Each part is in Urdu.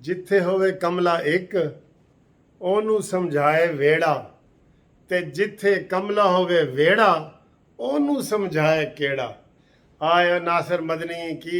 ਜਿੱਥੇ ਹੋਵੇ ਕਮਲਾ ਇੱਕ ਉਹਨੂੰ ਸਮਝਾਏ ਵੇੜਾ, ਤੇ ਜਿੱਥੇ ਕਮਲਾ ਹੋਵੇ ਵੇੜਾ ਉਹਨੂੰ ਸਮਝਾਏ ਕਿਹੜਾ। ਆਏ ਨਾਸਰ ਮਦਨੀ ਕੀ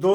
2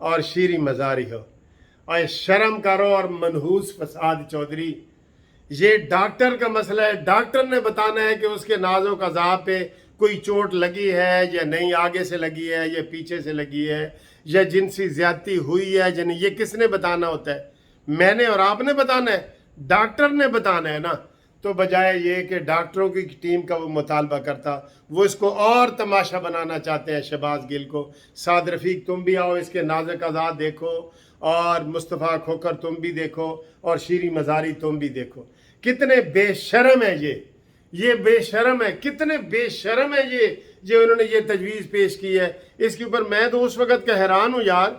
اور شیری مزاری ہو، اور شرم کرو اور منحوس فساد چودھری، یہ ڈاکٹر کا مسئلہ ہے، ڈاکٹر نے بتانا ہے کہ اس کے ناز و قضاء پہ کوئی چوٹ لگی ہے یا نہیں، آگے سے لگی ہے یا پیچھے سے لگی ہے، یا جنسی زیادتی ہوئی ہے یا نہیں، یہ کس نے بتانا ہوتا ہے؟ میں نے اور آپ نے بتانا ہے؟ ڈاکٹر نے بتانا ہے نا۔ تو بجائے یہ کہ ڈاکٹروں کی ٹیم کا وہ مطالبہ کرتا، وہ اس کو اور تماشا بنانا چاہتے ہیں شہباز گل کو۔ سعد رفیق تم بھی آؤ، اس کے ناز قضاء دیکھو، اور مصطفیٰ کھوکھر تم بھی دیکھو، اور شیری مزاری تم بھی دیکھو۔ کتنے بے شرم ہیں یہ بے شرم ہے، کتنے بے شرم ہے یہ انہوں نے یہ تجویز پیش کی ہے۔ اس کے اوپر میں تو اس وقت کا حیران ہوں یار،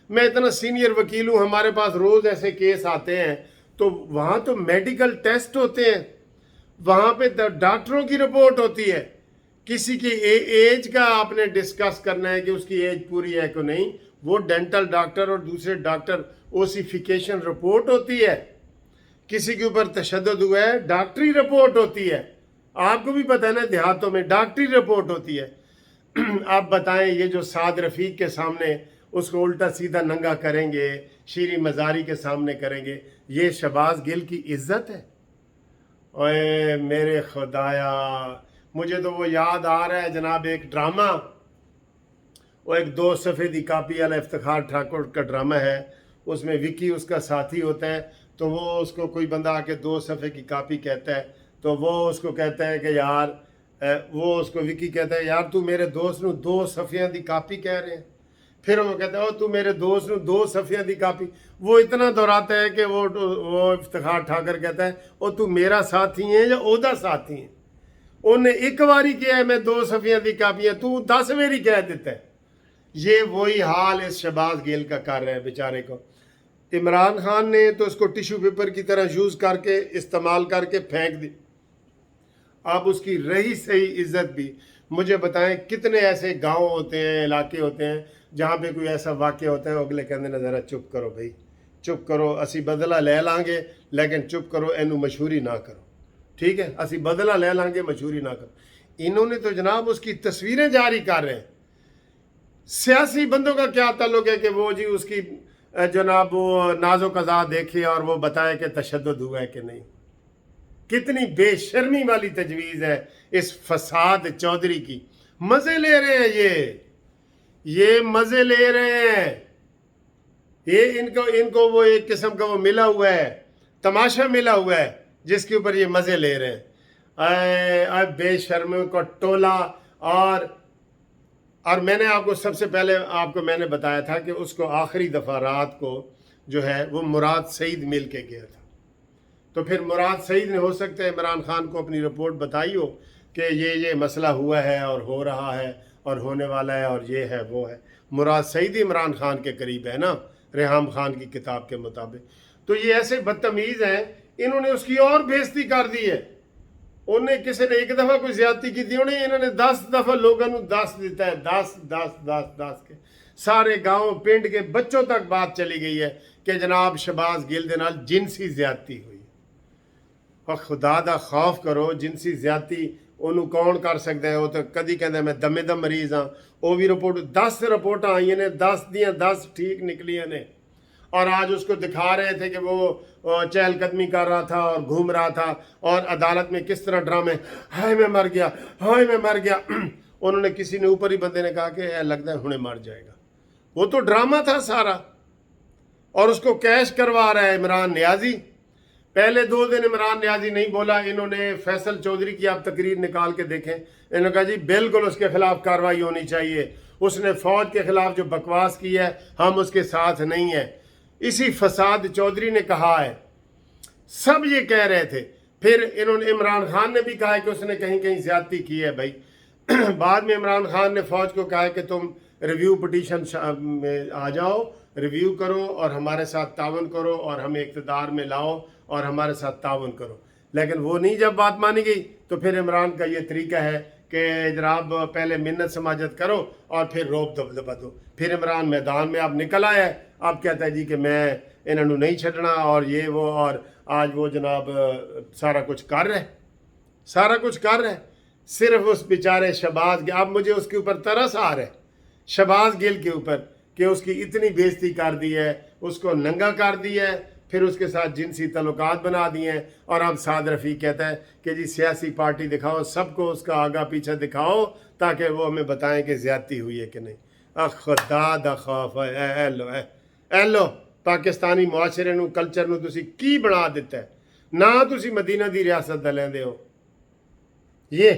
میں اتنا سینئر وکیل ہوں، ہمارے پاس روز ایسے کیس آتے ہیں، تو وہاں تو میڈیکل ٹیسٹ ہوتے ہیں، وہاں پہ ڈاکٹروں کی رپورٹ ہوتی ہے، کسی کی ایج کا آپ نے ڈسکس کرنا ہے کہ اس کی ایج پوری ہے کہ نہیں، وہ ڈینٹل ڈاکٹر اور دوسرے ڈاکٹر اوسیفیکیشن رپورٹ ہوتی ہے، کسی کے اوپر تشدد ہوا ہے ڈاکٹری رپورٹ ہوتی ہے، آپ کو بھی پتہ ہے نا دیہاتوں میں ڈاکٹری رپورٹ ہوتی ہے۔ آپ بتائیں یہ جو سعد رفیق کے سامنے اس کو الٹا سیدھا ننگا کریں گے، شیری مزاری کے سامنے کریں گے، یہ شہباز گل کی عزت ہے؟ اوے میرے خدایا، مجھے تو وہ یاد آ رہا ہے جناب ایک ڈرامہ، وہ ایک 2 صفحے دی کاپی والا افتخار ٹھاکر کا ڈرامہ ہے، اس میں وکی اس کا ساتھی ہوتا ہے، تو وہ اس کو کوئی بندہ آ کے 2 صفحے کی کاپی کہتا ہے، تو وہ اس کو کہتا ہے کہ یار، وہ اس کو وکی کہتا ہے یار تو میرے دوست نو 2 صفحیاں دی کاپی کہہ رہے ہیں، پھر وہ کہتا ہے او تو میرے دوست نو 2 صفحیاں دی کاپی، وہ اتنا دہراتا ہے کہ وہ افتخار ٹھاکر کہتا ہے او تو میرا ساتھی ہے یا اودا ساتھی ہے، انہیں ایک باری کیا ہے میں 2 صفحیاں دی کاپی ہے، تو 10 میری کہہ دیتا ہے۔ یہ وہی حال اس شہباز گل کا کر رہے ہیں بیچارے کو۔ عمران خان نے تو اس کو ٹیشو پیپر کی طرح یوز کر کے استعمال کر کے پھینک دی، اب اس کی رہی صحیح عزت بھی۔ مجھے بتائیں کتنے ایسے گاؤں ہوتے ہیں، علاقے ہوتے ہیں جہاں پہ کوئی ایسا واقعہ ہوتا ہے، اگلے کہتے ہیں ذرا چپ کرو بھائی، چپ کرو، اسی بدلہ لے لیں گے لیکن چپ کرو، اینو مشہوری نہ کرو، ٹھیک ہے، اسی بدلہ لے لیں گے مشہوری نہ کرو۔ انہوں نے تو جناب اس کی تصویریں جاری کر رہے ہیں۔ سیاسی بندوں کا کیا تعلق ہے کہ وہ جی اس کی جناب وہ ناز و قضاء دیکھے اور وہ بتائے کہ تشدد ہوا ہے کہ نہیں؟ کتنی بے شرمی والی تجویز ہے اس فساد چودھری کی۔ مزے لے رہے ہیں یہ مزے لے رہے ہیں، یہ ان کو وہ ایک قسم کا وہ ملا ہوا ہے، تماشا ملا ہوا ہے جس کے اوپر یہ مزے لے رہے ہیں۔ اے بے شرمیوں کا ٹولہ۔ اور میں نے آپ کو سب سے پہلے میں نے بتایا تھا کہ اس کو آخری دفعہ رات کو جو ہے وہ مراد سعید مل کے گیا تھا، تو پھر مراد سعید نے ہو سکتا ہے عمران خان کو اپنی رپورٹ بتائی ہو کہ یہ مسئلہ ہوا ہے اور ہو رہا ہے اور ہونے والا ہے اور یہ ہے وہ ہے۔ مراد سعید عمران خان کے قریب ہے نا، ریحام خان کی کتاب کے مطابق۔ تو یہ ایسے بدتمیز ہیں، انہوں نے اس کی اور بےزتی کر دی ہے۔ انہیں کسی نے ایک دفعہ کوئی زیادتی کی تھی، انہوں نے 10 دفعہ لوگوں نے 10 دیتا ہے، 10 کے سارے گاؤں پنڈ کے بچوں تک بات چلی گئی ہے کہ جناب شہباز گل دے نال جنسی زیادتی ہوئی۔ اور خدا دا خوف کرو، جنسی زیادتی انہوں کون کر سکتا ہے؟ وہ تو کدی کہتا ہے میں دمے دم مریض ہاں، وہ بھی رپورٹ 10 رپورٹاں آئی نے، 10 دیاں 10 ٹھیک نکلی نے، اور آج اس کو دکھا رہے تھے کہ وہ چہل قدمی کر رہا تھا اور گھوم رہا تھا، اور عدالت میں کس طرح ڈرامے، ہائے میں مر گیا، ہائے میں مر گیا۔ انہوں نے کسی نے اوپر ہی بندے نے کہا کہ لگتا ہے ہنے مر جائے گا، وہ تو ڈرامہ تھا سارا، اور اس کو کیش کروا رہا ہے عمران نیازی۔ پہلے 2 دن عمران نیازی نہیں بولا، انہوں نے فیصل چودھری کی آپ تقریر نکال کے دیکھیں، انہوں نے کہا جی بالکل اس کے خلاف کارروائی ہونی چاہیے، اس نے فوج کے خلاف جو بکواس کی ہے ہم اس کے ساتھ نہیں ہیں۔ اسی فساد چودھری نے کہا ہے، سب یہ کہہ رہے تھے، پھر انہوں نے عمران خان نے بھی کہا ہے کہ اس نے کہیں کہیں زیادتی کی ہے بھائی۔ بعد میں عمران خان نے فوج کو کہا ہے کہ تم ریویو پٹیشن میں آ جاؤ، ریویو کرو اور ہمارے ساتھ تعاون کرو اور ہمیں اقتدار میں لاؤ اور ہمارے ساتھ تعاون کرو، لیکن وہ نہیں جب بات مانی گئی تو پھر عمران کا یہ طریقہ ہے کہ جناب پہلے منت سماجت کرو اور پھر روب دبدبا دو۔ پھر عمران میدان میں اب نکل آیا ہے، اب کہتا ہے جی کہ میں انہوں نہیں چھڈنا اور یہ وہ، اور آج وہ جناب سارا کچھ کر رہے ہیں صرف اس بیچارے شہباز۔ اب مجھے اس کے اوپر ترس آ رہا ہے، شہباز گل کے اوپر، کہ اس کی اتنی بےزتی کر دی ہے، اس کو ننگا کر دیا ہے، پھر اس کے ساتھ جنسی تعلقات بنا دیے ہیں، اور اب سعد رفیق کہتا ہے کہ جی سیاسی پارٹی دکھاؤ، سب کو اس کا آگا پیچھے دکھاؤ تاکہ وہ ہمیں بتائیں کہ زیادتی ہوئی ہے کہ نہیں۔ خدا دا خوف ہے، اے لو پاکستانی معاشرے نو کلچر نو تسی کی بنا دیتا ہے، نہ تسی مدینہ دی ریاست دا لیندے ہو۔ یہ